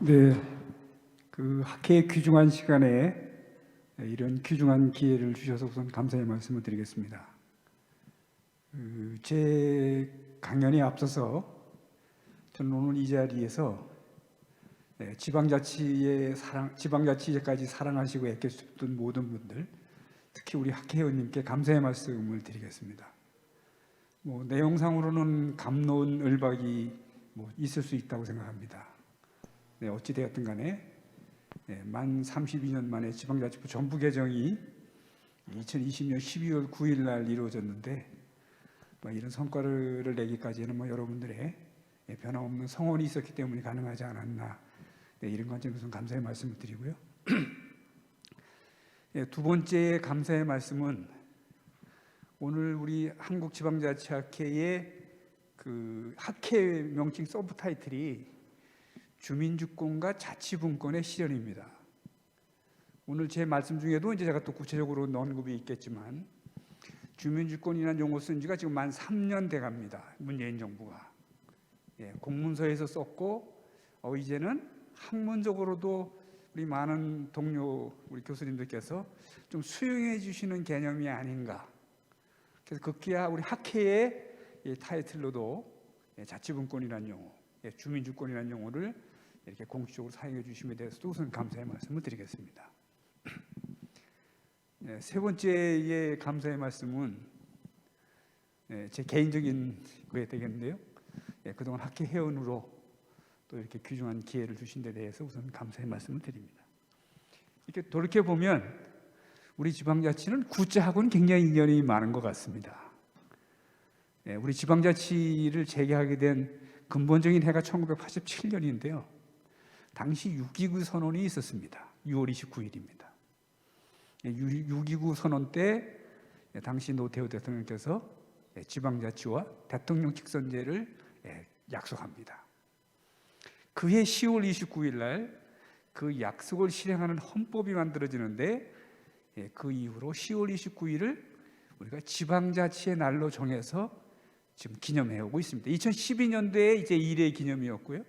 네, 학회의 귀중한 시간에 이런 귀중한 기회를 주셔서 우선 감사의 말씀을 드리겠습니다. 제 강연에 앞서서 저는 오늘 이 자리에서 지방자치제까지 사랑하시고 애껴주셨던 모든 분들, 특히 우리 학회의원님께 감사의 말씀을 드리겠습니다. 내용상으로는 갑론을박이 있을 수 있다고 생각합니다. 어찌 되었든 간에 만 32년 만에 지방자치법 전부 개정이 2020년 12월 9일 날 이루어졌는데 이런 성과를 내기까지는 여러분들의 변함없는 성원이 있었기 때문에 가능하지 않았나, 이런 관점에서 감사의 말씀을 드리고요. 두 번째 감사의 말씀은 오늘 우리 한국지방자치학회의 학회 명칭 서브타이틀이 주민주권과 자치분권의 실현입니다. 오늘 제 말씀 중에도 이제 제가 또 구체적으로 언급이 있겠지만, 주민주권이라는 용어 쓴 지가 지금 만 3년 돼 갑니다. 문재인 정부가. 공문서에서 썼고, 이제는 학문적으로도 우리 많은 동료 우리 교수님들께서 좀 수용해 주시는 개념이 아닌가. 그래서 급기야 우리 학회의 타이틀로도 자치분권이라는 용어, 주민주권이라는 용어를 이렇게 공식적으로 사용해 주심에 대해서도 우선 감사의 말씀을 드리겠습니다. 세 번째의 감사의 말씀은 제 개인적인 거에 되겠는데요. 그동안 학회 회원으로 또 이렇게 귀중한 기회를 주신 데 대해서 우선 감사의 말씀을 드립니다. 이렇게 돌이켜보면 우리 지방자치는 구자하고는 굉장히 인연이 많은 것 같습니다. 우리 지방자치를 재개하게 된 근본적인 해가 1987년인데요. 당시 6.29 선언이 있었습니다. 6월 29일입니다. 6.29 선언 때 당시 노태우 대통령께서 지방자치와 대통령 직선제를 약속합니다. 그해 10월 29일 날 그 약속을 실행하는 헌법이 만들어지는데, 그 이후로 10월 29일을 우리가 지방자치의 날로 정해서 지금 기념해 오고 있습니다. 2012년도에 이제 1회 기념이었고요.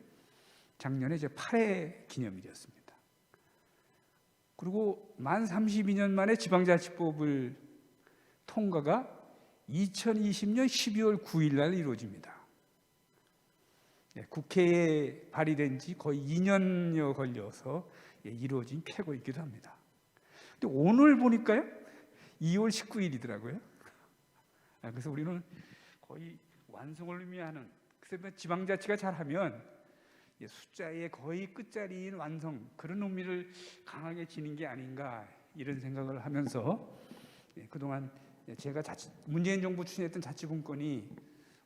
작년에 이제 8회 기념일이었습니다. 그리고 만 32년 만에 지방자치법을 통과가 2020년 12월 9일 날 이루어집니다. 국회에 발의된 지 거의 2년여 걸려서 이루어진 쾌거이기도 합니다. 근데 오늘 보니까요, 2월 19일이더라고요. 그래서 우리는 거의 완성을 의미하는, 그래서 지방자치가 잘하면 숫자의 거의 끝자리인 완성, 그런 의미를 강하게 지닌 게 아닌가, 이런 생각을 하면서 그동안 제가 문재인 정부 추진했던 자치분권이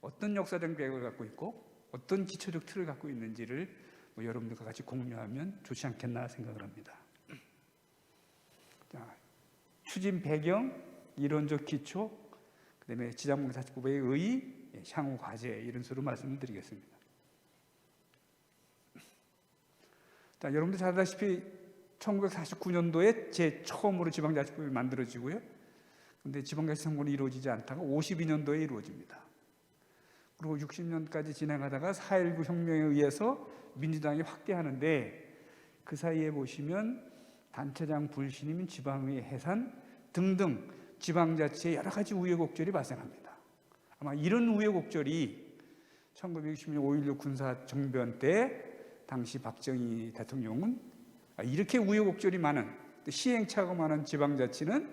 어떤 역사적 배경을 갖고 있고 어떤 기초적 틀을 갖고 있는지를 여러분들과 같이 공유하면 좋지 않겠나 생각을 합니다. 자, 추진 배경, 이론적 기초, 그다음에 지방자치법의 의의, 향후 과제, 이런 식으로 말씀을 드리겠습니다. 자, 여러분들 잘 아다시피 1949년도에 제 처음으로 지방자치법이 만들어지고요. 그런데 지방자치 선거는 이루어지지 않다가 52년도에 이루어집니다. 그리고 60년까지 진행하다가 4.19 혁명에 의해서 민주당이 확대하는데, 그 사이에 보시면 단체장 불신임, 지방의 해산 등등 지방자치의 여러 가지 우여곡절이 발생합니다. 아마 이런 우여곡절이 1960년 5.16 군사정변 때 당시 박정희 대통령은 이렇게 우여곡절이 많은, 시행착오가 많은 지방자치는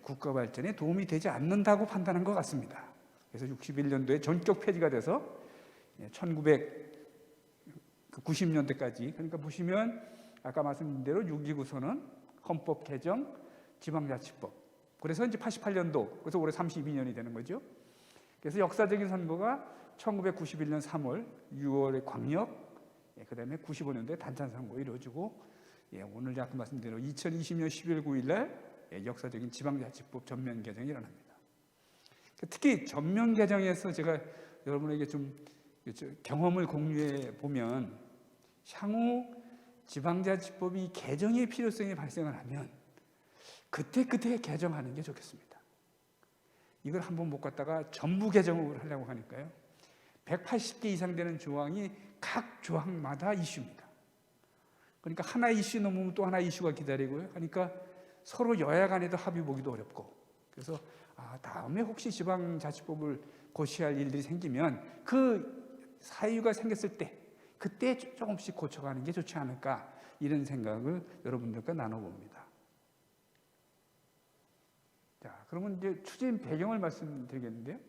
국가 발전에 도움이 되지 않는다고 판단한 것 같습니다. 그래서 61년도에 전격 폐지가 돼서 1990년대까지, 그러니까 보시면 아까 말씀드린 대로 6.29 선언, 헌법 개정, 지방자치법, 그래서 이제 88년도, 그래서 올해 32년이 되는 거죠. 그래서 역사적인 선거가 1991년 3월, 6월에 광역, 그 다음에 95년도에 단찬 선거 이루어지고, 오늘 아까 말씀드린 대로 2020년 12월 9일 날 역사적인 지방자치법 전면 개정이 일어납니다. 특히 전면 개정에서 제가 여러분에게 좀 경험을 공유해 보면, 향후 지방자치법이 개정의 필요성이 발생을 하면 그때 개정하는 게 좋겠습니다. 이걸 한번 못 갖다가 전부 개정을 하려고 하니까요, 180개 이상 되는 조항이 각 조항마다 이슈입니다. 그러니까 하나 이슈 넘으면 또 하나 이슈가 기다리고요. 그러니까 서로 여야 간에도 합의 보기도 어렵고, 그래서 다음에 혹시 지방자치법을 고시할 일들이 생기면 그 사유가 생겼을 때 그때 조금씩 고쳐가는 게 좋지 않을까, 이런 생각을 여러분들과 나눠봅니다. 자, 그러면 이제 추진 배경을 말씀드리겠는데요.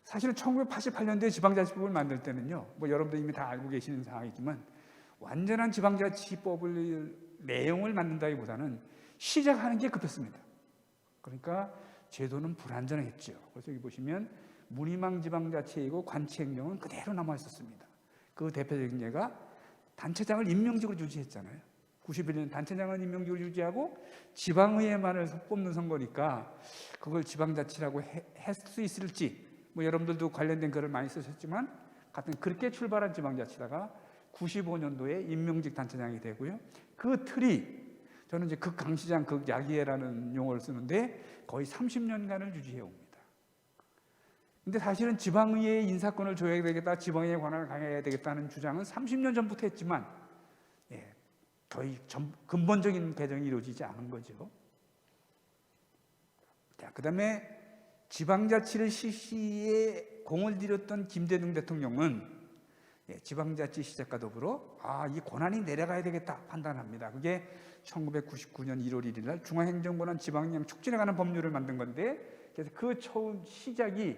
사실은 1988년도에 지방자치법을 만들 때는요, 뭐 여러분들 이미 다 알고 계시는 상황이지만 완전한 지방자치법을 내용을 만든다기보다는 시작하는 게 급했습니다. 그러니까 제도는 불완전했죠. 그래서 여기 보시면 문희망 지방자치이고 관치행정은 그대로 남아 있었습니다. 그 대표적인 예가 단체장을 임명직으로 유지했잖아요. 91년 단체장은 임명직으로 유지하고 지방의회만을 뽑는 선거니까 그걸 지방자치라고 할 수 있을지, 뭐 여러분들도 관련된 글을 많이 쓰셨지만 같은 그렇게 출발한 지방자치다가 95년도에 임명직 단체장이 되고요. 그 틀이 저는 이제 극강시장 극야기회라는 용어를 쓰는데 거의 30년간을 유지해 옵니다. 근데 사실은 지방의회의 인사권을 줘야 되겠다, 지방의회 권한을 강화해야 되겠다는 주장은 30년 전부터 했지만 거의 근본적인 개정이 이루어지지 않은 거죠. 자, 그다음에 지방자치를 실시에 공을 들였던 김대중 대통령은 지방자치 시작과 더불어 이 권한이 내려가야 되겠다 판단합니다. 그게 1999년 1월 1일 날 중앙행정권한 지방령 촉진에 관한 법률을 만든 건데, 그래서 그 처음 시작이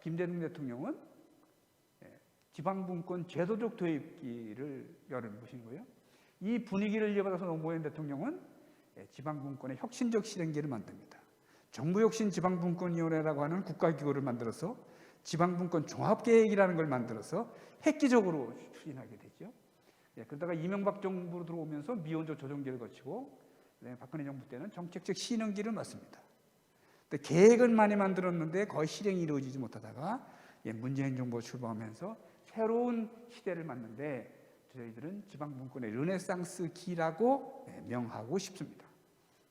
김대중 대통령은 지방분권 제도적 도입기를 열은 것인 거예요. 이 분위기를 이어받아서 노무현 대통령은 지방분권의 혁신적 실행기를 만듭니다. 정부혁신지방분권위원회라고 하는 국가기구를 만들어서 지방분권 종합계획이라는 걸 만들어서 획기적으로 추진하게 되죠. 그러다가 이명박 정부로 들어오면서 미온적 조정기를 거치고 박근혜 정부 때는 정책적 시행기를 맞습니다. 근데 계획은 많이 만들었는데 거의 실행이 이루어지지 못하다가 문재인 정부가 출범하면서 새로운 시대를 맞는데 저희들은 지방분권의 르네상스기라고 명하고 싶습니다.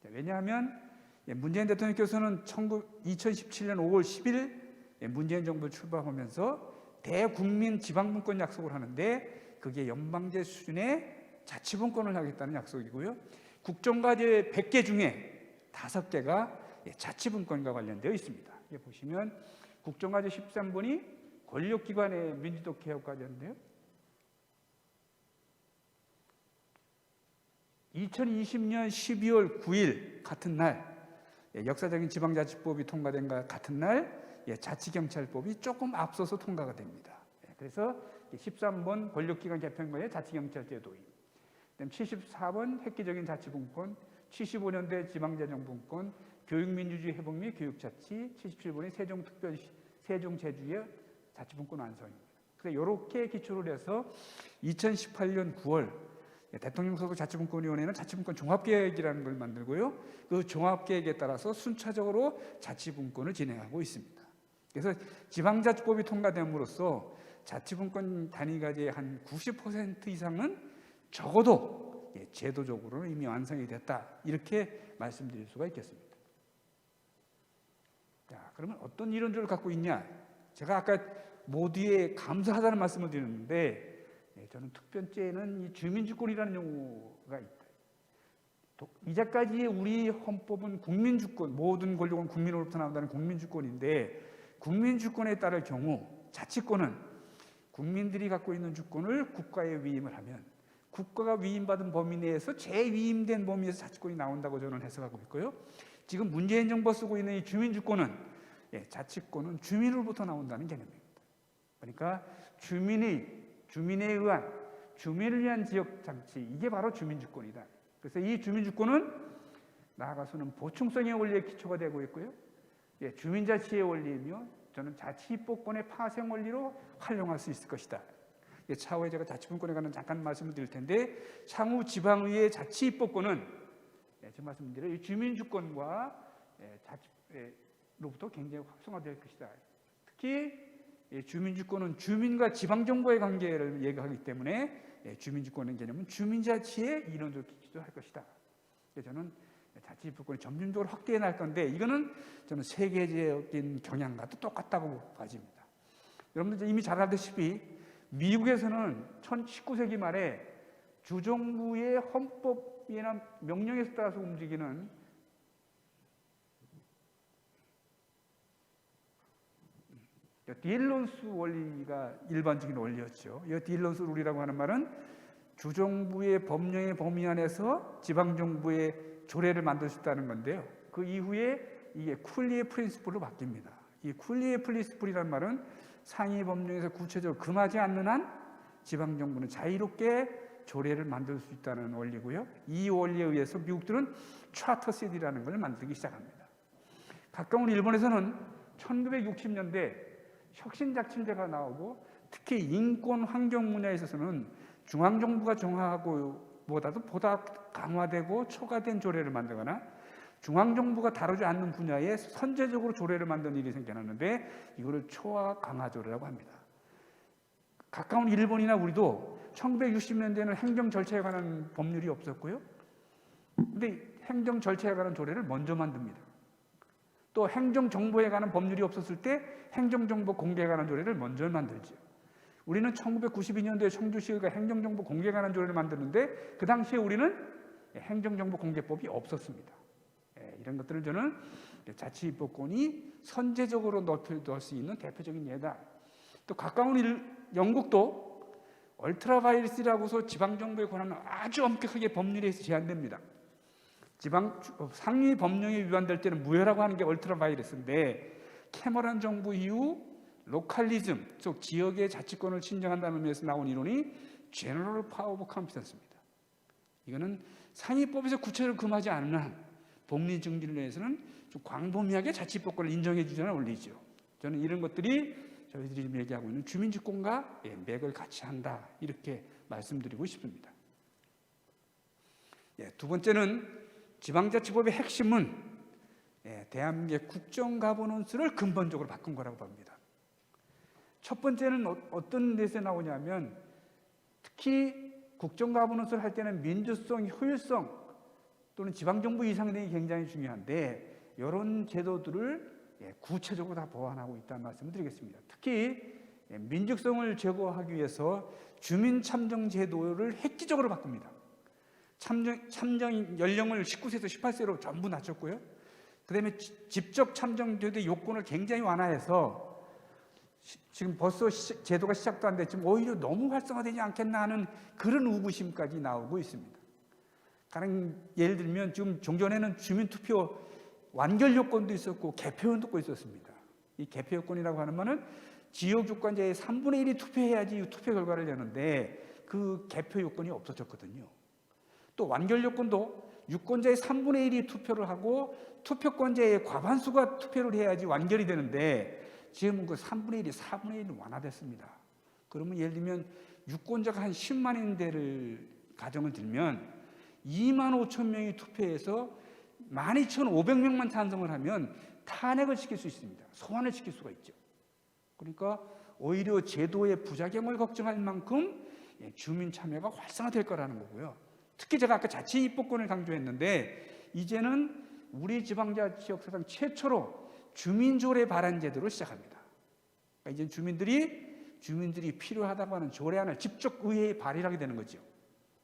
왜냐하면 문재인 대통령께서는 2017년 5월 10일 문재인 정부 출범하면서 대국민 지방분권 약속을 하는데 그게 연방제 수준의 자치분권을 하겠다는 약속이고요. 국정과제 100개 중에 5개가 자치분권과 관련되어 있습니다. 여기 보시면 국정과제 13번이 권력기관의 민주적 개혁과제인데요. 2020년 12월 9일 같은 날, 역사적인 지방자치법이 통과된 것 같은 날 자치경찰법이 조금 앞서서 통과가 됩니다. 그래서 13번 권력기관 개편과의 자치경찰제 도입, 74번 획기적인 자치분권, 75년대 지방재정분권, 교육민주주의 회복 및 교육자치, 77번이 세종제주의 자치분권 완성입니다. 그래서 이렇게 기초를 해서 2018년 9월 대통령 소속 자치분권위원회는 자치분권 종합계획이라는 걸 만들고요. 그 종합계획에 따라서 순차적으로 자치분권을 진행하고 있습니다. 그래서 지방자치법이 통과됨으로써 자치분권 단위가제의 한 90% 이상은 적어도 제도적으로는 이미 완성이 됐다, 이렇게 말씀드릴 수가 있겠습니다. 자, 그러면 어떤 이론들을 갖고 있냐? 제가 아까 모두에 감사하다는 말씀을 드렸는데 저는 특별죄는 이 주민주권이라는 용어가 있다. 이제까지 우리 헌법은 국민주권, 모든 권력은 국민으로부터 나온다는 국민주권인데, 국민주권에 따를 경우 자치권은 국민들이 갖고 있는 주권을 국가에 위임을 하면 국가가 위임받은 범위 내에서 재위임된 범위에서 자치권이 나온다고 저는 해석하고 있고요. 지금 문재인 정부가 쓰고 있는 이 주민주권은 자치권은 주민으로부터 나온다는 개념입니다. 그러니까 주민에 의한, 주민을 위한 지역장치, 이게 바로 주민주권이다. 그래서 이 주민주권은 나아가서는 보충성의 원리의 기초가 되고 있고요. 주민자치의 원리이며 저는 자치입법권의 파생 원리로 활용할 수 있을 것이다. 차후에 제가 자치분권에 관한 잠깐 말씀을 드릴 텐데, 향후 지방의회 자치입법권은 지금 말씀드린 이 주민주권과 자치로부터 굉장히 활성화될 것이다. 특히 주민주권은 주민과 지방정부의 관계를 얘기하기 때문에 주민주권의 개념은 주민자치의 이론적으로 기초할 것이다. 그래서 저는 자치입법권을 점진적으로 확대해 나갈 건데, 이거는 저는 세계적인 경향과도 똑같다고 봐집니다. 여러분들 이미 잘 알다시피 미국에서는 19세기 말에 주정부의 헌법이나 명령에 따라서 움직이는 딜런스 원리가 일반적인 원리였죠. 이 딜런스 룰이라고 하는 말은 주정부의 법령의 범위 안에서 지방정부의 조례를 만들 수 있다는 건데요. 그 이후에 이게 쿨리의 프린시플로 바뀝니다. 이 쿨리의 프린시플이라는 말은 상위 법령에서 구체적으로 금하지 않는 한 지방정부는 자유롭게 조례를 만들 수 있다는 원리고요. 이 원리에 의해서 미국들은 차터 시티라는 걸 만들기 시작합니다. 가까운 일본에서는 1960년대 혁신작침제가 나오고 특히 인권 환경 분야에 있어서는 중앙정부가 정하고 보다도 보다 강화되고 초과된 조례를 만들거나 중앙정부가 다루지 않는 분야에 선제적으로 조례를 만드는 일이 생겨났는데 이거를 초과 강화 조례라고 합니다. 가까운 일본이나 우리도 1960년대에는 행정 절차에 관한 법률이 없었고요. 근데 행정 절차에 관한 조례를 먼저 만듭니다. 또 행정정보에 관한 법률이 없었을 때 행정정보 공개에 관한 조례를 먼저 만들죠. 우리는 1992년도에 청주시가 행정정보 공개에 관한 조례를 만드는데 그 당시에 우리는 행정정보 공개법이 없었습니다. 이런 것들을 저는 자치입법권이 선제적으로 넣을 수 있는 대표적인 예다. 또 가까운 영국도 얼트라바이러스라고서 지방정부의 권한은 아주 엄격하게 법률에 제한됩니다. 상위 법령에 위반될 때는 무효라고 하는 게 얼트라바이러스인데 캐머런 정부 이후 로컬리즘, 즉 지역의 자치권을 신정한다는 의미에서 나온 이론이 제너럴 파워 오브 컴피턴스입니다. 이거는 상위법에서 구체적으로 금하지 않는 한 복리 정지를 위해서는 좀 광범위하게 자치법권을 인정해 주자는 원리죠. 저는 이런 것들이 저희들이 지금 얘기하고 있는 주민주권과 맥을 같이 한다 이렇게 말씀드리고 싶습니다. 두 번째는 지방자치법의 핵심은 대한민국의 국정가버넌스를 근본적으로 바꾼 거라고 봅니다. 첫 번째는 어떤 데서 나오냐면 특히 국정가버넌스를 할 때는 민주성, 효율성 또는 지방정부 이상등이 굉장히 중요한데 이런 제도들을 구체적으로 다 보완하고 있다는 말씀을 드리겠습니다. 특히 민주성을 제고하기 위해서 주민참정 제도를 획기적으로 바꿉니다. 참정 연령을 19세에서 18세로 전부 낮췄고요. 그 다음에 직접 참정제도의 요건을 굉장히 완화해서 지금 벌써 제도가 시작도 안 됐지만 오히려 너무 활성화되지 않겠나 하는 그런 의구심까지 나오고 있습니다. 다른 예를 들면 지금 종전에는 주민투표 완결 요건도 있었고 개표 요건도 있었습니다. 이 개표 요건이라고 하는 것은 지역 주권자의 3분의 1이 투표해야지 투표 결과를 내는데 그 개표 요건이 없어졌거든요. 또 완결 요건도 유권자의 3분의 1이 투표를 하고 투표권자의 과반수가 투표를 해야지 완결이 되는데 지금은 그 3분의 1이 4분의 1이 완화됐습니다. 그러면 예를 들면 유권자가 한 10만인대를 가정을 들면 2만 5천 명이 투표해서 12,500명만 찬성을 하면 탄핵을 시킬 수 있습니다. 소환을 시킬 수가 있죠. 그러니까 오히려 제도의 부작용을 걱정할 만큼 주민 참여가 활성화될 거라는 거고요. 특히 제가 아까 자치입법권을 강조했는데 이제는 우리 지방자치 역사상 최초로 주민조례 발안 제도를 시작합니다. 그러니까 이제 주민들이 필요하다고 하는 조례안을 직접 의회에 발의하게 되는 거죠.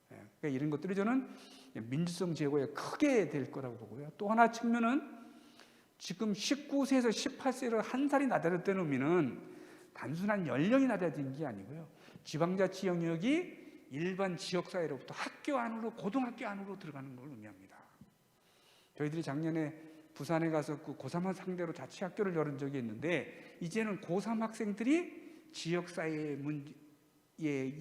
그러니까 이런 것들이 저는 민주성 제고에 크게 될 거라고 보고요. 또 하나 측면은 지금 19세에서 18세로 한 살이 낮아졌다는 의미는 단순한 연령이 낮아진 게 아니고요. 지방자치 영역이 일반 지역사회로부터 학교 안으로 고등학교 안으로 들어가는 걸 의미합니다. 저희들이 작년에 부산에 가서 그 고3 상대로 자치학교를 열은 적이 있는데 이제는 고3 학생들이 지역사회의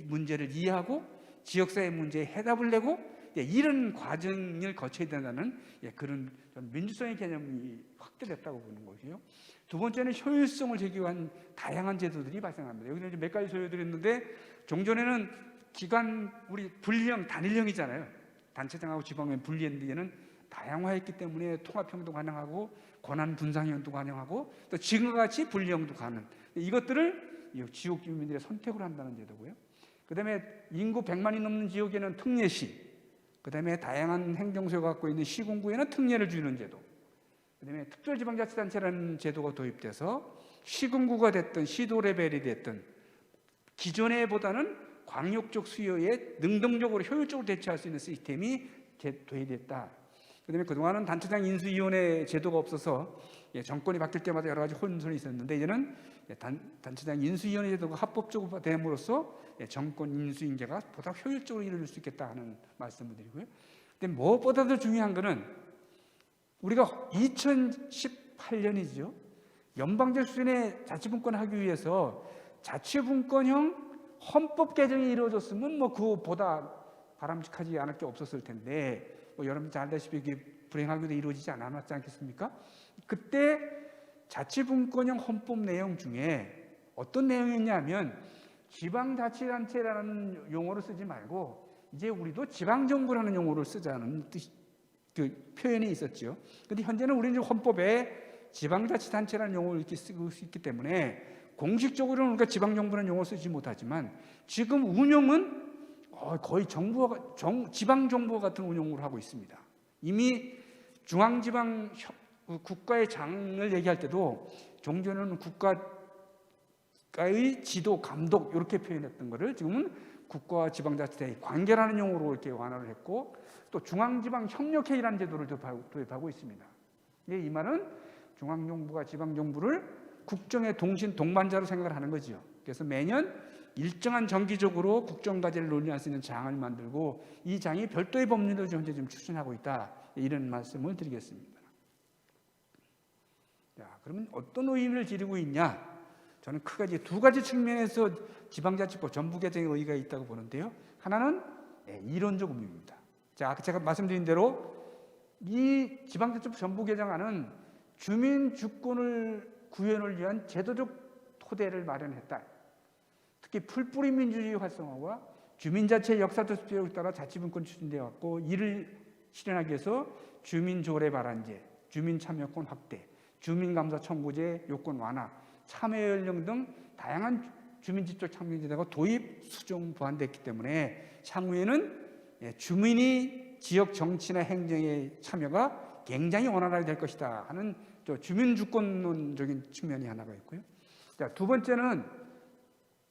문제를 이해하고 지역사회 문제에 해답을 내고 이런 과정을 거쳐야 된다는 그런 민주성의 개념이 확대됐다고 보는 거고요. 두 번째는 효율성을 제기한 다양한 제도들이 발생합니다. 여기는 이제 몇 가지 소요드렸는데 종전에는 기관 우리 분리형 단일형이잖아요. 단체장하고 지방은 분리했는데 얘는 다양화했기 때문에 통합형도 가능하고 권한 분산형도 가능하고 또 지금과 같이 분리형도 가능. 이것들을 지역 주민들의 선택으로 한다는 제도고요. 그다음에 인구 100만이 넘는 지역에는 특례시, 그다음에 다양한 행정소가 갖고 있는 시군구에는 특례를 주는 제도, 그다음에 특별지방자치단체라는 제도가 도입돼서 시군구가 됐든 시도 레벨이 됐든 기존에 보다는 광역적 수요에 능동적으로 효율적으로 대처할 수 있는 시스템이 도입됐다. 그다음에 그동안은 단체장 인수위원회 제도가 없어서 정권이 바뀔 때마다 여러 가지 혼선이 있었는데 이제는 단체장 인수위원회 제도가 합법적으로 됨으로써 정권 인수인계가 보다 효율적으로 이루어질 수 있겠다 하는 말씀을 드리고요. 근데 무엇보다도 중요한 것은 우리가 2018년이죠. 연방제 수준의 자치분권 하기 위해서 자치분권형 헌법 개정이 이루어졌으면 뭐 그보다 바람직하지 않을 게 없었을 텐데 여러분 잘 알다시피 불행하게도 이루어지지 않았지 않겠습니까? 그때 자치분권형 헌법 내용 중에 어떤 내용이었냐면 지방자치단체라는 용어를 쓰지 말고 이제 우리도 지방정부라는 용어를 쓰자는 그 표현이 있었죠. 그런데 현재는 우리는 헌법에 지방자치단체라는 용어를 이렇게 쓰고 있기 때문에 공식적으로는 우리가 지방정부라는 용어를 쓰지 못하지만 지금 운용은 거의 지방정부와 같은 운용을 하고 있습니다. 이미 중앙지방 국가의 장을 얘기할 때도 종전에는 국가의 지도, 감독 이렇게 표현했던 것을 지금은 국가와 지방자치의 관계라는 용어로 이렇게 완화를 했고 또 중앙지방협력회의라는 제도를 도입하고 있습니다. 이 말은 중앙정부가 지방정부를 국정의 동반자로 생각을 하는 거죠. 그래서 매년 일정한 정기적으로 국정과제를 논의할 수 있는 장을 만들고 이 장이 별도의 법률을 현재 좀 추진하고 있다. 이런 말씀을 드리겠습니다. 자, 그러면 어떤 의미를 지니고 있냐? 저는 크게 두 가지 측면에서 지방자치법 전부 개정의 의의가 있다고 보는데요. 하나는 이론적 의미입니다. 자, 제가 말씀드린 대로 이 지방자치법 전부 개정안은 주민 주권을 구현을 위한 제도적 토대를 마련했다. 특히 풀뿌리 민주주의 활성화와 주민자치의 역사적 수요에 따라 자치분권 추진되어 왔고 이를 실현하기 위해서 주민조례 발안제, 주민참여권 확대, 주민감사 청구제 요건 완화, 참여 연령 등 다양한 주민지적 참여제도가 도입, 수정, 보완됐기 때문에 향후에는 주민이 지역 정치나 행정에 참여가 굉장히 원활하게 될 것이다 하는 주민주권론적인 측면이 하나가 있고요. 자, 두 번째는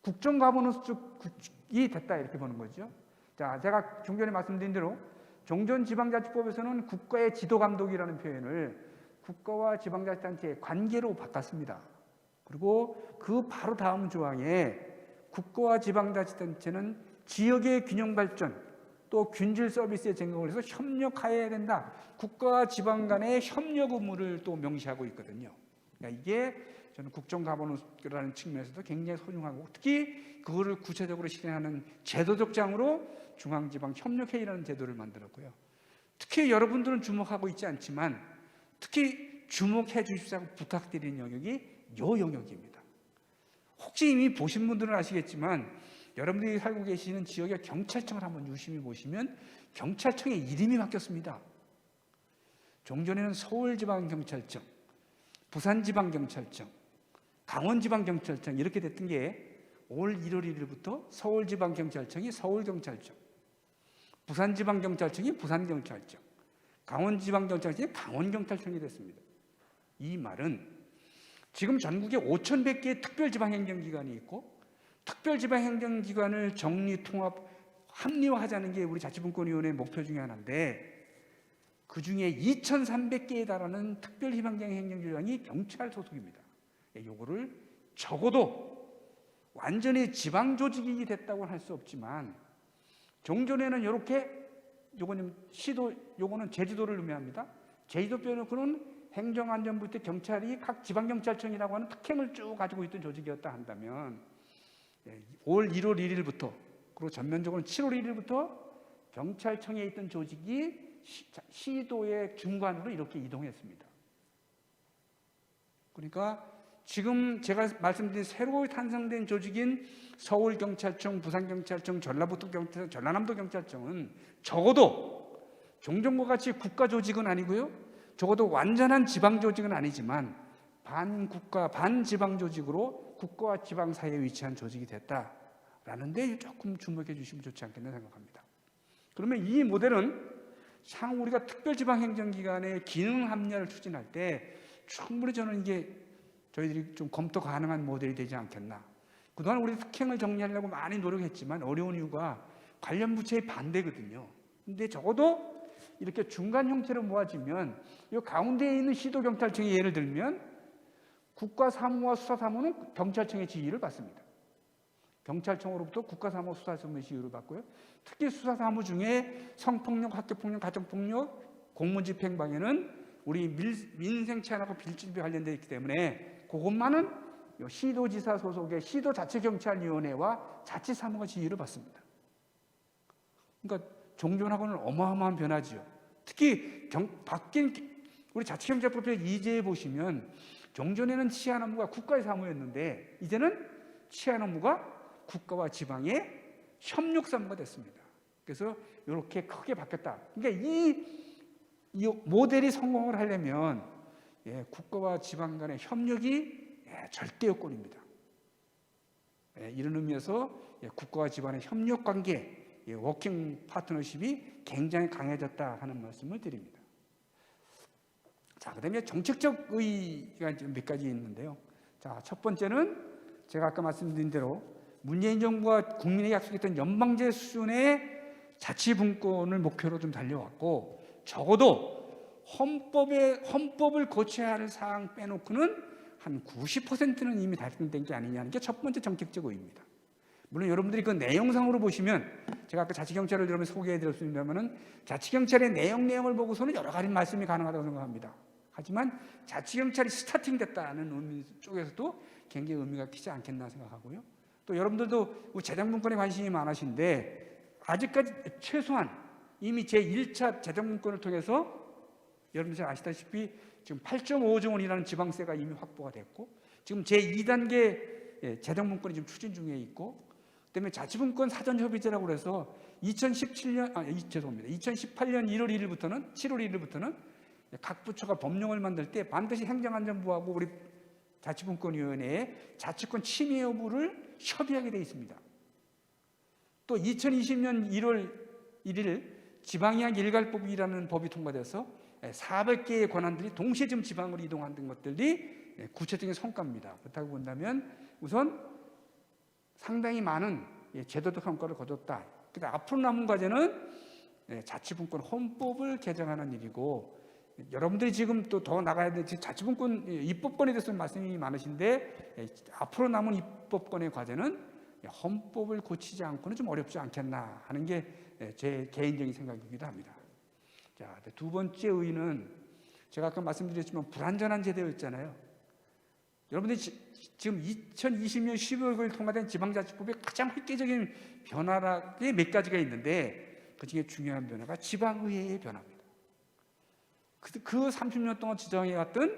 국정가보는수축이 됐다 이렇게 보는 거죠. 자, 제가 종전에 말씀드린 대로 종전지방자치법에서는 국가의 지도감독이라는 표현을 국가와 지방자치단체의 관계로 바꿨습니다. 그리고 그 바로 다음 조항에 국가와 지방자치단체는 지역의 균형발전 또 균질 서비스의 증강을 해서 협력해야 된다. 국가와 지방 간의 협력 의무를 또 명시하고 있거든요. 그러니까 이게 저는 국정가보는라는 측면에서도 굉장히 소중하고 특히 그거를 구체적으로 실행하는 제도적 장으로 중앙지방협력회의라는 제도를 만들었고요. 특히 여러분들은 주목하고 있지 않지만 특히 주목해 주십사고 부탁드리는 영역이 이 영역입니다. 혹시 이미 보신 분들은 아시겠지만 여러분들이 살고 계시는 지역의 경찰청을 한번 유심히 보시면 경찰청의 이름이 바뀌었습니다. 종전에는 서울지방경찰청, 부산지방경찰청, 강원지방경찰청 이렇게 됐던 게 올 1월 1일부터 서울지방경찰청이 서울경찰청, 부산지방경찰청이 부산경찰청, 강원지방경찰청이 강원경찰청이 됐습니다. 이 말은 지금 전국에 5,100개의 특별지방행정기관이 있고 특별지방행정기관을 정리, 통합, 합리화하자는 게 우리 자치분권위원회의 목표 중에 하나인데 그중에 2,300개에 달하는 특별지방행정기관이 경찰 소속입니다. 요거를 적어도 완전히 지방조직이 됐다고는 할 수 없지만 종전에는 이렇게 요거는 요거는 제주도를 의미합니다. 제주도 빼놓고는 행정안전부 때 경찰이 각 지방경찰청이라고 하는 특행을 쭉 가지고 있던 조직이었다 한다면 올 1월 1일부터 그리고 전면적으로는 7월 1일부터 경찰청에 있던 조직이 시도의 중간으로 이렇게 이동했습니다. 그러니까 지금 제가 말씀드린 새로 탄생된 조직인 서울경찰청, 부산경찰청, 전라북도경찰청, 전라남도경찰청은 적어도 종전과 같이 국가조직은 아니고요. 적어도 완전한 지방조직은 아니지만 반국가, 반지방조직으로 국가와 지방 사이에 위치한 조직이 됐다라는 데 조금 주목해 주시면 좋지 않겠나 생각합니다. 그러면 이 모델은 향후 우리가 특별지방행정기관의 기능 합리화를 추진할 때 충분히 저는 이게 저희들이 좀 검토 가능한 모델이 되지 않겠나. 그동안 우리 특행을 정리하려고 많이 노력했지만 어려운 이유가 관련 부처의 반대거든요. 근데 적어도 이렇게 중간 형태로 모아지면 이 가운데에 있는 시도경찰청의 예를 들면 국가사무와 수사사무는 경찰청의 지휘를 받습니다. 경찰청으로부터 국가사무 수사사무의 지휘를 받고요. 특히 수사사무 중에 성폭력, 학교폭력, 가정폭력, 공무집행방해는 우리 민생체안하고 빌준비 관련되어 있기 때문에 그것만은 시도지사 소속의 시도자치경찰위원회와 자치사무가 지휘를 받습니다. 그러니까 종전하고는 어마어마한 변화지요. 특히 바뀐 우리 자치경찰법의 2제에 보시면 종전에는 치안 업무가 국가의 사무였는데 이제는 치안 업무가 국가와 지방의 협력 사무가 됐습니다. 그래서 이렇게 크게 바뀌었다. 그러니까 이 모델이 성공을 하려면 국가와 지방 간의 협력이 절대 요건입니다. 이런 의미에서 국가와 지방의 협력 관계, 워킹 파트너십이 굉장히 강해졌다 하는 말씀을 드립니다. 자, 그다음에 정책적 의의가 몇 가지 있는데요. 자, 첫 번째는 제가 아까 말씀드린 대로 문재인 정부가 국민에게 약속했던 연방제 수준의 자치분권을 목표로 좀 달려왔고, 적어도 헌법을 고쳐야 할 사항 빼놓고는 한 90%는 이미 달성된 게 아니냐는 게 첫 번째 정책적 의의입니다. 물론 여러분들이 그 내용상으로 보시면 제가 아까 자치경찰을 여러분 소개해드렸습니다만은 자치경찰의 내용을 보고서는 여러 가지 말씀이 가능하다고 생각합니다. 하지만 자치경찰이 스타팅됐다는 의미 쪽에서도 굉장히 의미가 크지 않겠나 생각하고요. 또 여러분들도 재정분권에 관심이 많으신데 아직까지 최소한 이미 제1차 재정분권을 통해서 여러분들 잘 아시다시피 지금 8.5조 원이라는 지방세가 이미 확보가 됐고, 지금 제2단계 재정분권이 지금 추진 중에 있고, 그다음에 자치분권 사전협의제라고 해서 2018년 7월 1일부터는 각 부처가 법령을 만들 때 반드시 행정안전부하고 우리 자치분권위원회에 자치권 침해 여부를 협의하게 되어 있습니다. 또 2020년 1월 1일 지방이한 일괄법이라는 법이 통과돼서 400개의 권한들이 동시에 지금 지방으로 이동하는 것들이 구체적인 성과입니다. 그렇다고 본다면 우선 상당히 많은 제도적 성과를 거뒀다. 그러니까 앞으로 남은 과제는 자치분권 헌법을 개정하는 일이고, 여러분들이 지금 또 더 나가야 될 자치분권 입법권에 대해서 말씀이 많으신데 앞으로 남은 입법권의 과제는 헌법을 고치지 않고는 좀 어렵지 않겠나 하는 게 제 개인적인 생각이기도 합니다. 자, 두 번째 의의는 제가 아까 말씀드렸지만 불완전한 제도였잖아요. 여러분들이 지금 2020년 12월 9일 통과된 지방자치법의 가장 획기적인 변화가 몇 가지가 있는데 그중에 중요한 변화가 지방의회의 변화입니다. 그 30년 동안 지정해왔던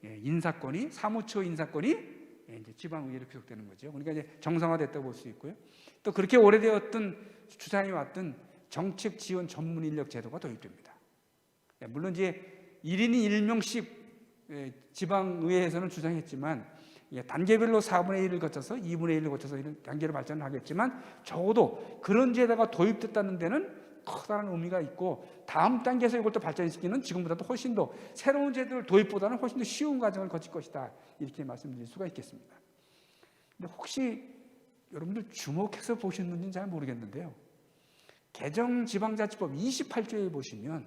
인사권이, 사무처 인사권이 이제 지방의회로 귀속되는 거죠. 그러니까 이제 정상화됐다고 볼 수 있고요. 또 그렇게 오래되었던 주장해왔던 정책 지원 전문 인력 제도가 도입됩니다. 물론 이제 1인이 1명씩 지방의회에서는 주장했지만 단계별로 4분의 1을 거쳐서 2분의 1을 거쳐서 이런 단계로 발전을 하겠지만 적어도 그런 제도가 도입됐다는 데는 커다란 의미가 있고, 다음 단계에서 이걸 또 발전시키는 지금보다도 훨씬 더 새로운 제도를 도입보다는 훨씬 더 쉬운 과정을 거칠 것이다, 이렇게 말씀드릴 수가 있겠습니다. 근데 혹시 여러분들 주목해서 보셨는지는 잘 모르겠는데요, 개정지방자치법 28조에 보시면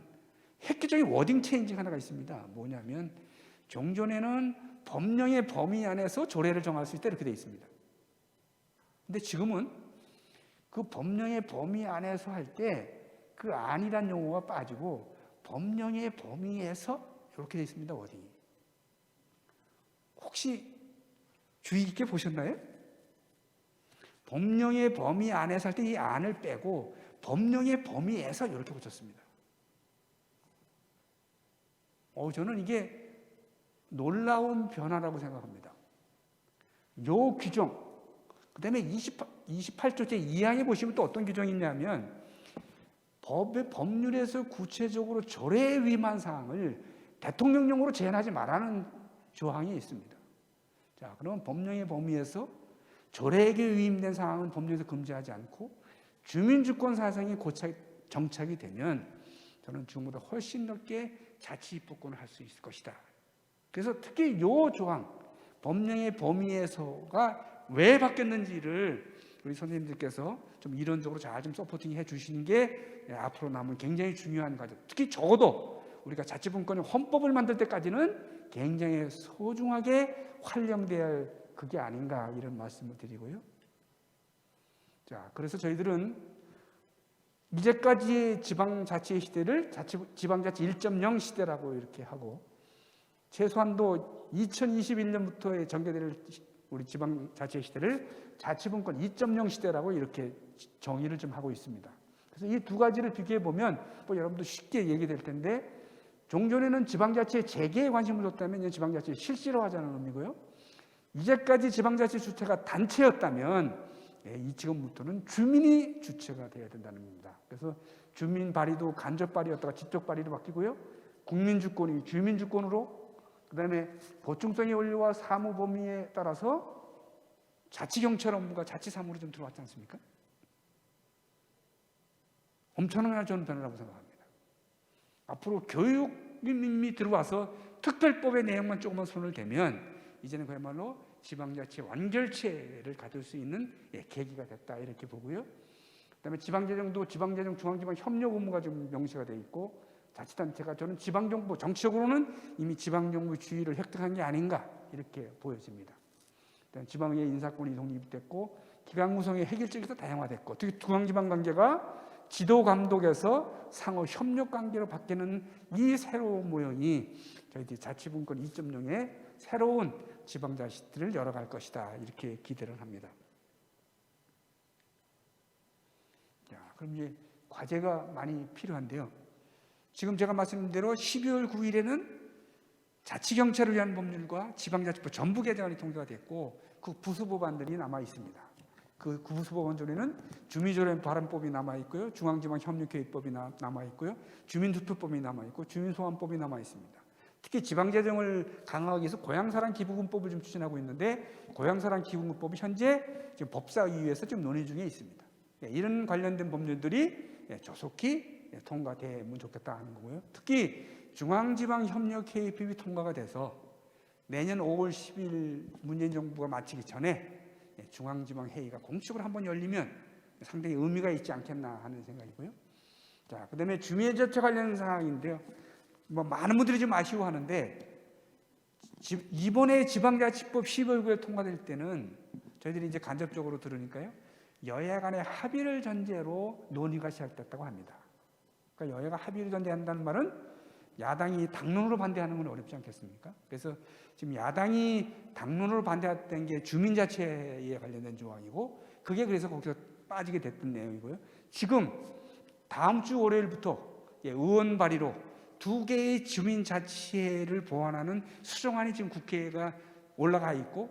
획기적인 워딩 체인지가 하나가 있습니다. 뭐냐면 종전에는 법령의 범위 안에서 조례를 정할 수 있다, 이렇게 되어 있습니다. 근데 지금은 그 법령의 범위 안에서 할 때 그 안이란 용어가 빠지고 법령의 범위에서 이렇게 되어 있습니다, 워딩이. 혹시 주의 깊게 보셨나요? 법령의 범위 안에서 할 때 이 안을 빼고 법령의 범위에서 이렇게 붙였습니다. 저는 이게 놀라운 변화라고 생각합니다. 요 규정, 그 다음에 28조 제2항에 보시면 또 어떤 규정이 있냐면 법률에서 구체적으로 조례에 위임한 사항을 대통령령으로 제한하지 말라는 조항이 있습니다. 자, 그러면 법령의 범위에서 조례에게 위임된 사항은 법률에서 금지하지 않고 주민주권 사상이 정착이 되면 저는 지금보다 훨씬 넓게 자치 입법권을 할 수 있을 것이다. 그래서 특히 이 조항, 법령의 범위에서가 왜 바뀌었는지를 우리 선생님들께서 좀 이론적으로 잘 좀 서포팅 해 주시는 게 앞으로 남은 굉장히 중요한 과정. 특히 적어도 우리가 자치분권의 헌법을 만들 때까지는 굉장히 소중하게 활용돼야 할 그게 아닌가 이런 말씀을 드리고요. 자, 그래서 저희들은 이제까지의 지방자치의 시대를 지방자치 1.0 시대라고 이렇게 하고, 최소한도 2021년부터의 전개될 우리 지방자치의 시대를 자치분권 2.0 시대라고 이렇게 정의를 좀 하고 있습니다. 그래서 이 두 가지를 비교해 보면 여러분도 쉽게 얘기될 텐데, 종전에는 지방자치의 재개에 관심을 뒀다면 지방자치를 실시로 하자는 의미고요. 이제까지 지방자치 주체가 단체였다면 이 지금부터는 주민이 주체가 되어야 된다는 겁니다. 그래서 주민 발의도 간접 발의였다가 직접 발의로 바뀌고요. 국민주권이 주민주권으로, 그다음에 보충성의 원리와 사무 범위에 따라서 자치경찰 업무가 자치사무로 좀 들어왔지 않습니까? 엄청난 전변이라고 생각합니다. 앞으로 교육이 들어와서 특별법의 내용만 조금만 손을 대면 이제는 그야말로 지방자치 완결체를 가질 수 있는 계기가 됐다 이렇게 보고요. 그다음에 지방재정도 지방재정 중앙지방 협력 의무가 좀 명시가 돼 있고, 자치단체가 저는 지방정부 정치적으로는 이미 지방정부 주의를 획득한 게 아닌가 이렇게 보여집니다. 지방의 인사권이 독립됐고 기관 구성의 획일적에서 다양화됐고, 특히 중앙지방 관계가 지도 감독에서 상호 협력 관계로 바뀌는 이 새로운 모형이 저희들이 자치분권 2.0의 새로운 지방자치들을 열어갈 것이다 이렇게 기대를 합니다. 자, 그럼 이제 과제가 많이 필요한데요. 지금 제가 말씀드린 대로 12월 9일에는 자치경찰을 위한 법률과 지방자치법 전부 개정안이 통과가 됐고, 그 부수법안들이 남아 있습니다. 그 부수법안 중에는 주민조례 발언법이 남아 있고요, 중앙지방협력회의법이 남아 있고요, 주민투표법이 남아 있고, 주민소환법이 남아 있습니다. 특히 지방재정을 강화하기 위해서 고향사랑기부금법을 좀 추진하고 있는데, 고향사랑기부금법이 현재 지금 법사위에서 지금 논의 중에 있습니다. 이런 관련된 법률들이 조속히 통과되면 좋겠다 하는 거고요. 특히 중앙지방협력회의법이 통과가 돼서 내년 5월 10일 문재인 정부가 마치기 전에 중앙지방회의가 공식으로 한번 열리면 상당히 의미가 있지 않겠나 하는 생각이고요. 자, 그다음에 주민자치 관련 사항인데요. 많은 분들이 좀 아쉬워하는데, 이번에 지방자치법 12월 9일 통과될 때는 저희들이 이제 간접적으로 들으니까요, 여야 간의 합의를 전제로 논의가 시작됐다고 합니다. 그러니까 여야가 합의를 전제한다는 말은 야당이 당론으로 반대하는 건 어렵지 않겠습니까? 그래서 지금 야당이 당론으로 반대했던 게 주민자치에 관련된 조항이고, 그게 그래서 거기서 빠지게 됐던 내용이고요. 지금 다음 주 월요일부터 의원 발의로 2개의 주민자치를 보완하는 수정안이 지금 국회가 올라가 있고,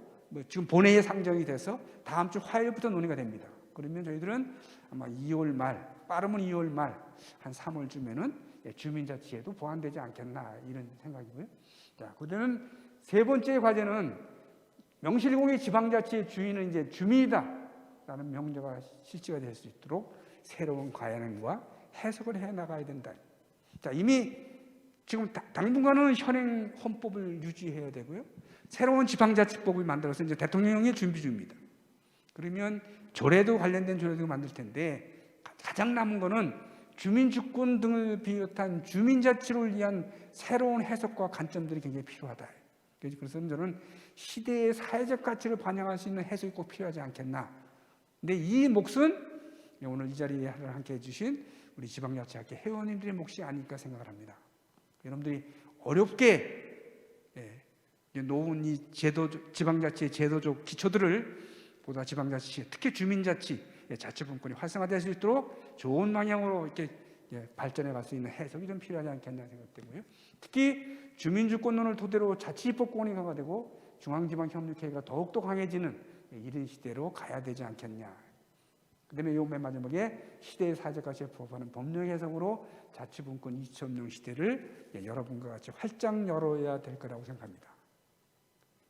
지금 본회의에 상정이 돼서 다음 주 화요일부터 논의가 됩니다. 그러면 저희들은 아마 2월 말, 빠르면 2월 말, 한 3월쯤에는 주민자치에도 보완되지 않겠나 이런 생각이고요. 자, 그다음 세 번째 과제는 명실공히 지방자치의 주인은 이제 주민이다라는 명제가 실시가 될 수 있도록 새로운 관행과 해석을 해 나가야 된다. 자, 이미 지금 당분간은 현행 헌법을 유지해야 되고요. 새로운 지방자치법을 만들어서 이제 대통령이 준비 중입니다. 그러면 조례도 관련된 조례도 만들 텐데, 가장 남은 거는 주민주권 등을 비롯한 주민자치를 위한 새로운 해석과 관점들이 굉장히 필요하다. 그래서 저는 시대의 사회적 가치를 반영할 수 있는 해석이 꼭 필요하지 않겠나. 근데 이 몫은 오늘 이 자리에 함께 해주신 우리 지방자치학회 회원님들의 몫이 아닐까 생각을 합니다. 여러분들이 어렵게 놓은 이 지방자치의 제도적 기초들을 보다 지방자치, 특히 주민자치, 자치분권이 활성화될 수 있도록 좋은 방향으로 이렇게 발전해 갈 수 있는 해석이 좀 필요하지 않겠나 생각되고요. 특히 주민주권론을 토대로 자치입법권이 강화되고 중앙지방협력회의가 더욱더 강해지는 이런 시대로 가야 되지 않겠냐. 그다음에 요 맨 마지막에 시대의 사회적 가치에 부합하는 법령 해석으로 자치분권 2.0 시대를 여러분과 같이 활짝 열어야 될 거라고 생각합니다.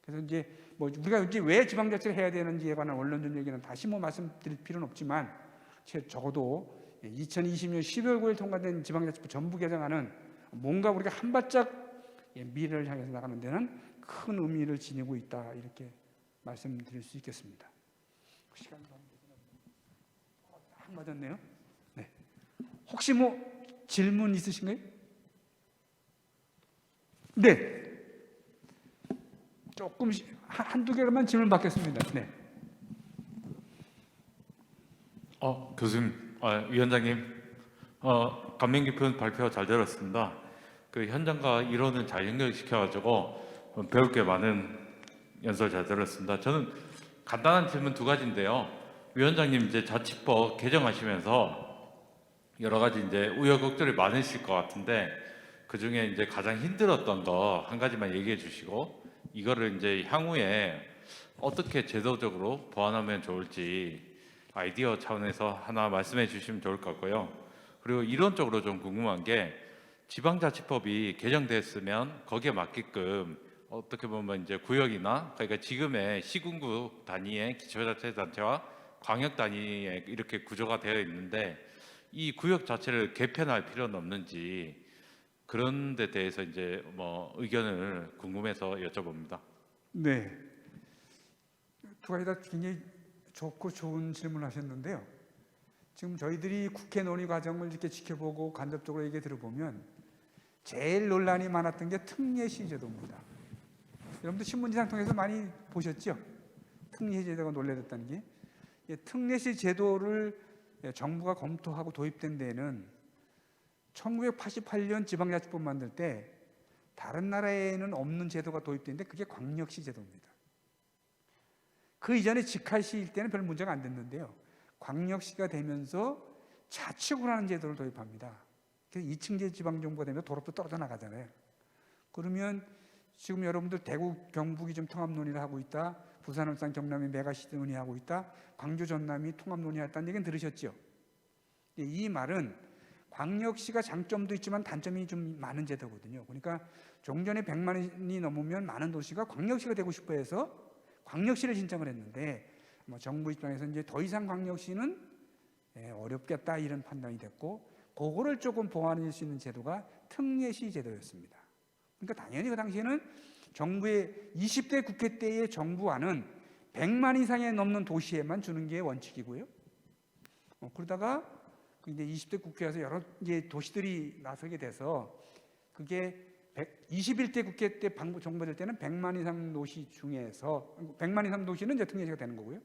그래서 이제 우리가 이제 왜 지방자치를 해야 되는지에 관한 원론적 얘기는 다시 말씀드릴 필요는 없지만, 적어도 2020년 12월 9일 통과된 지방자치법 전부 개정안은 뭔가 우리가 한 발짝 미래를 향해서 나가는 데는 큰 의미를 지니고 있다 이렇게 말씀드릴 수 있겠습니다. 시간이 너무 딱 맞았네요. 네. 혹시 뭐 질문 있으신가요? 네. 조금 한두 개만 질문 받겠습니다. 네. 교수님, 위원장님, 감명 깊은 발표 잘 들었습니다. 그 현장과 이론을 잘 연결시켜가지고 배울 게 많은 연설 잘 들었습니다. 저는 간단한 질문 두 가지인데요. 위원장님 이제 자치법 개정하시면서 여러 가지 이제 우여곡절이 많으실 것 같은데 그 중에 이제 가장 힘들었던 거 한 가지만 얘기해 주시고 이거를 이제 향후에 어떻게 제도적으로 보완하면 좋을지 아이디어 차원에서 하나 말씀해 주시면 좋을 것 같고요. 그리고 이론적으로 좀 궁금한 게 지방자치법이 개정됐으면 거기에 맞게끔 어떻게 보면 이제 구역이나 그러니까 지금의 시군구 단위의 기초자치단체와 광역 단위의 이렇게 구조가 되어 있는데 이 구역 자체를 개편할 필요는 없는지 그런 데 대해서 이제 뭐 의견을 궁금해서 여쭤봅니다. 네. 두 가지 다 굉장히 좋고 좋은 질문을 하셨는데요. 지금 저희들이 국회 논의 과정을 이렇게 지켜보고 간접적으로 얘기 들어보면 제일 논란이 많았던 게 특례시 제도입니다. 여러분들 신문지상 통해서 많이 보셨죠? 특례시 제도가 논란됐다는 게. 특례시 제도를 정부가 검토하고 도입된 데에는 1988년 지방자치법 만들 때 다른 나라에는 없는 제도가 도입됐는데 그게 광역시 제도입니다. 그 이전에 직할시일 때는 별 문제가 안 됐는데요. 광역시가 되면서 자치구라는 제도를 도입합니다. 그래서 2층제 지방정부가 되면 도로도 떨어져 나가잖아요. 그러면 지금 여러분들 대구, 경북이 좀 통합 논의를 하고 있다. 부산, 울산, 경남이 메가시티 논의하고 있다. 광주, 전남이 통합 논의했다는 얘기는 들으셨죠? 이 말은 광역시가 장점도 있지만 단점이 좀 많은 제도거든요. 그러니까 종전에 100만이 넘으면 많은 도시가 광역시가 되고 싶어 해서 광역시를 신청을 했는데 정부 입장에서 이제 더 이상 광역시는 어렵겠다 이런 판단이 됐고 그거를 조금 보완할 수 있는 제도가 특례시 제도였습니다. 그러니까 당연히 그 당시에는 정부의 20대 국회 때의 정부안은 100만 이상에 넘는 도시에만 주는 게 원칙이고요. 그러다가 이제 20대 국회에서 여러 이제 도시들이 나서게 돼서 그게 21대 국회 때 정부될 때는 100만 이상 도시 중에서 100만 이상 도시는 이제 특례시가 되는 거고요.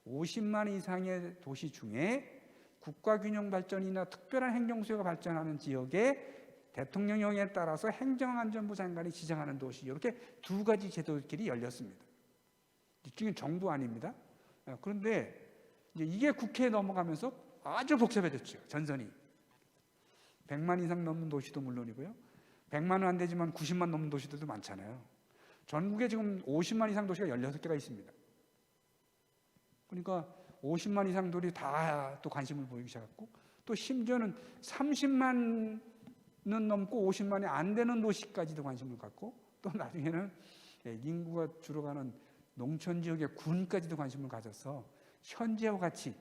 50만 이상의 도시 중에 국가균형 발전이나 특별한 행정수요가 발전하는 지역에 대통령령에 따라서 행정안전부 장관이 지정하는 도시 이렇게 두 가지 제도끼리 열렸습니다. 이게 정부안입니다. 그런데 이제 이게 국회에 넘어가면서 아주 복잡해졌죠. 전선이 100만 이상 넘는 도시도 물론이고요. 100만은 안 되지만 90만 넘는 도시들도 많잖아요. 전국에 지금 50만 이상 도시가 16개가 있습니다. 그러니까 50만 이상 도시 다 또 관심을 보이기 시작했고 또 심지어는 30만은 넘고 50만이 안 되는 도시까지도 관심을 갖고 또 나중에는 인구가 줄어가는 농촌 지역의 군까지도 관심을 가져서 현재와 같이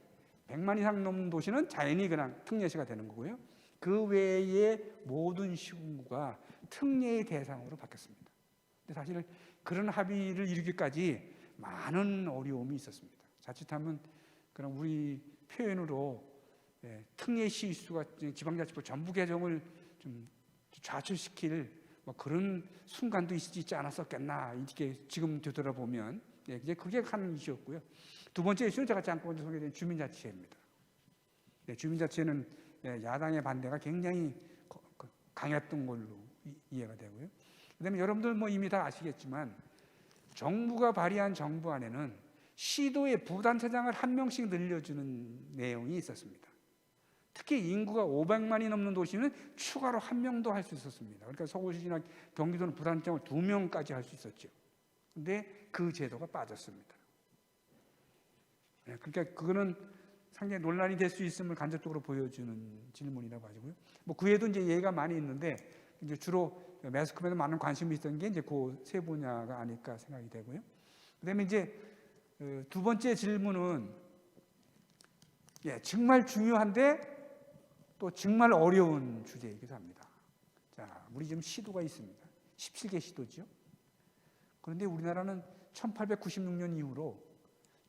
100만 이상 넘는 도시는 자연히 그냥 특례시가 되는 거고요. 그 외의 모든 시군구가 특례의 대상으로 바뀌었습니다. 근데 사실 그런 합의를 이루기까지 많은 어려움이 있었습니다. 자칫하면 그럼 우리 표현으로 특례시 수가 지방자치법 전부 개정을 좀 좌초시킬 뭐 그런 순간도 있지 않았었겠나 이렇게 지금 되돌아보면 이제 그게 한 이슈였고요. 두 번째 이슈는 제가 잠깐 먼저 소개드린 주민자치회입니다. 주민자치회는 야당의 반대가 굉장히 강했던 걸로 이해가 되고요. 그다음에 여러분들 뭐 이미 다 아시겠지만 정부가 발의한 정부안에는 시도의 부단체장을 한 명씩 늘려주는 내용이 있었습니다. 특히 인구가 500만이 넘는 도시는 추가로 한 명도 할 수 있었습니다. 그러니까 서울시나 경기도는 부단체장을 2명까지 할 수 있었죠. 근데 그 제도가 빠졌습니다. 그러니까 그거는 상당히 논란이 될 수 있음을 간접적으로 보여주는 질문이라고 하시고요. 뭐 그 외에도 이제 예가 많이 있는데 이제 주로 매스컴에서 많은 관심이 있던 게 이제 그 세 분야가 아닐까 생각이 되고요. 그다음에 이제 두 번째 질문은 정말 중요한데 또 정말 어려운 주제이기도 합니다. 자, 우리 지금 시도가 있습니다. 17개 시도죠. 그런데 우리나라는 1896년 이후로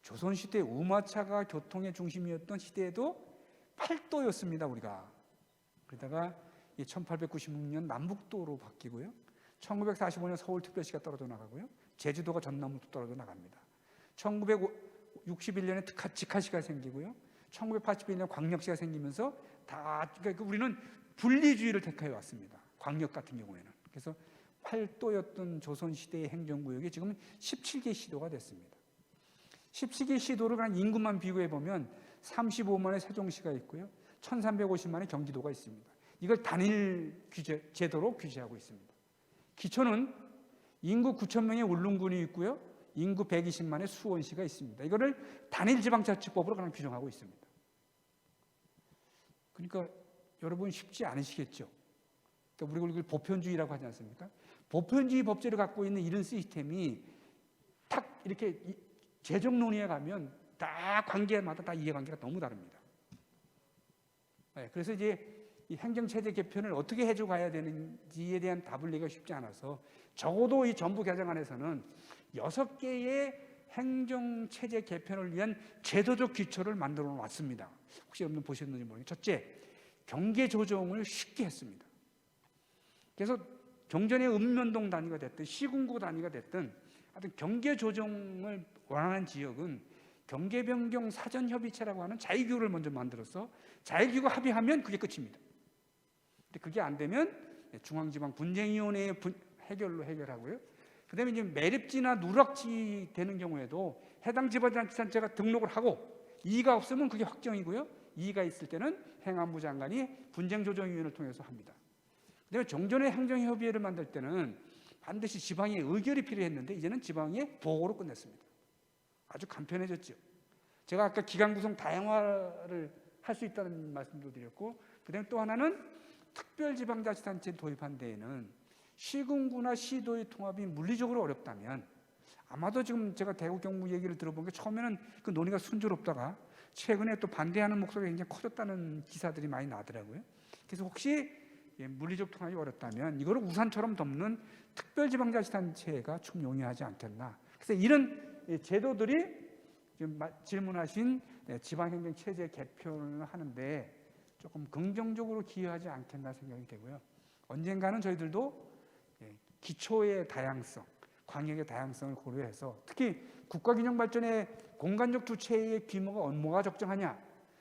조선시대 우마차가 교통의 중심이었던 시대에도 팔도였습니다, 우리가. 그러다가 1896년 남북도로 바뀌고요. 1945년 서울특별시가 떨어져 나가고요. 제주도가 전남으로 떨어져 나갑니다. 1961년에 직하시가 생기고요. 1981년 광역시가 생기면서 다 그러니까 우리는 분리주의를 택해 왔습니다. 광역 같은 경우에는. 그래서 팔도였던 조선시대의 행정구역이 지금 17개 시도가 됐습니다. 17개 시도를 그냥 인구만 비교해 보면 35만의 세종시가 있고요. 1350만의 경기도가 있습니다. 이걸 단일 제도로 규제하고 있습니다. 기초는 인구 9,000명의 울릉군이 있고요. 인구 120만의 수원시가 있습니다. 이거를 단일지방자치법으로 그냥 규정하고 있습니다. 그러니까 여러분 쉽지 않으시겠죠. 그러니까 우리가 이걸 보편주의라고 하지 않습니까? 보편주의 법제를 갖고 있는 이런 시스템이 딱 이렇게 재정 논의에 가면 다 관계마다 다 이해관계가 너무 다릅니다. 네, 그래서 이제 이 행정체제 개편을 어떻게 해줘 가야 되는지에 대한 답을 내기가 쉽지 않아서 적어도 이 정부 개정안에서는 6개의 행정체제 개편을 위한 제도적 기초를 만들어 놨습니다. 혹시 여러분 보셨는지 모르겠는데 첫째, 경계조정을 쉽게 했습니다. 그래서 경전의 읍면동 단위가 됐든 시군구 단위가 됐든 하여튼 경계조정을 원하는 지역은 경계변경 사전협의체라고 하는 자의규를 먼저 만들어서 자의규가 합의하면 그게 끝입니다. 근데 그게 안 되면 중앙지방 분쟁위원회의 해결로 해결하고요. 그 다음에 이제 매립지나 누락지 되는 경우에도 해당 지방자치단체가 등록을 하고 이의가 없으면 그게 확정이고요. 이의가 있을 때는 행안부 장관이 분쟁조정위원회를 통해서 합니다. 그 다음에 정전의 행정협의회를 만들 때는 반드시 지방의 의결이 필요했는데 이제는 지방의 보고로 끝냈습니다. 아주 간편해졌죠. 제가 아까 기간 구성 다양화를 할 수 있다는 말씀도 드렸고, 그 다음에 또 하나는 특별지방자치단체 도입한 데에는 시군구나 시도의 통합이 물리적으로 어렵다면 아마도 지금 제가 대구 경북 얘기를 들어본 게 처음에는 그 논의가 순조롭다가 최근에 또 반대하는 목소리가 굉장히 커졌다는 기사들이 많이 나더라고요. 그래서 혹시 물리적 통합이 어렵다면 이거를 우산처럼 덮는 특별지방자치단체가 좀 용이하지 않겠나. 그래서 이런 제도들이 지금 질문하신 지방행정체제 개편을 하는데 조금 긍정적으로 기여하지 않겠나 생각이 되고요. 언젠가는 저희들도 기초의 다양성, 광역의 다양성을 고려해서 특히 국가균형발전의 공간적 주체의 규모가 뭐가 적정하냐,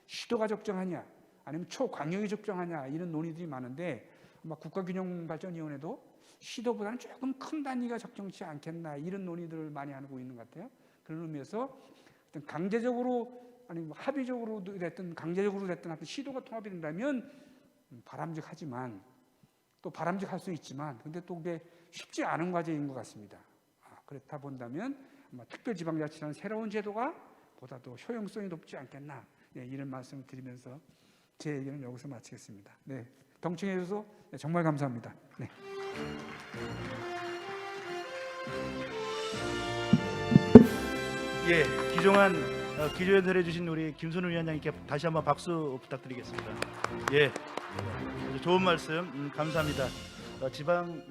시도가 적정하냐, 아니면 초광역이 적정하냐 이런 논의들이 많은데 아마 국가균형발전위원회도 시도보다는 조금 큰 단위가 적정치 않겠나 이런 논의들을 많이 하고 있는 것 같아요. 그런 의미에서 강제적으로 아니면 합의적으로 됐든 강제적으로 됐든 하여튼 시도가 통합이 된다면 바람직하지만 또 바람직할 수 있지만 근데 또 그게 쉽지 않은 과제인 것 같습니다. 그렇다 본다면 아마 특별지방자치라는 새로운 제도가 보다 더 효용성이 높지 않겠나 이런 말씀을 드리면서 제 얘기는 여기서 마치겠습니다. 네, 경청해 주셔서 정말 감사합니다. 네. 예, 기종한 기조연설 해주신 우리 김선우 위원장님께 다시 한번 박수 부탁드리겠습니다. 예, 좋은 말씀 감사합니다. 지방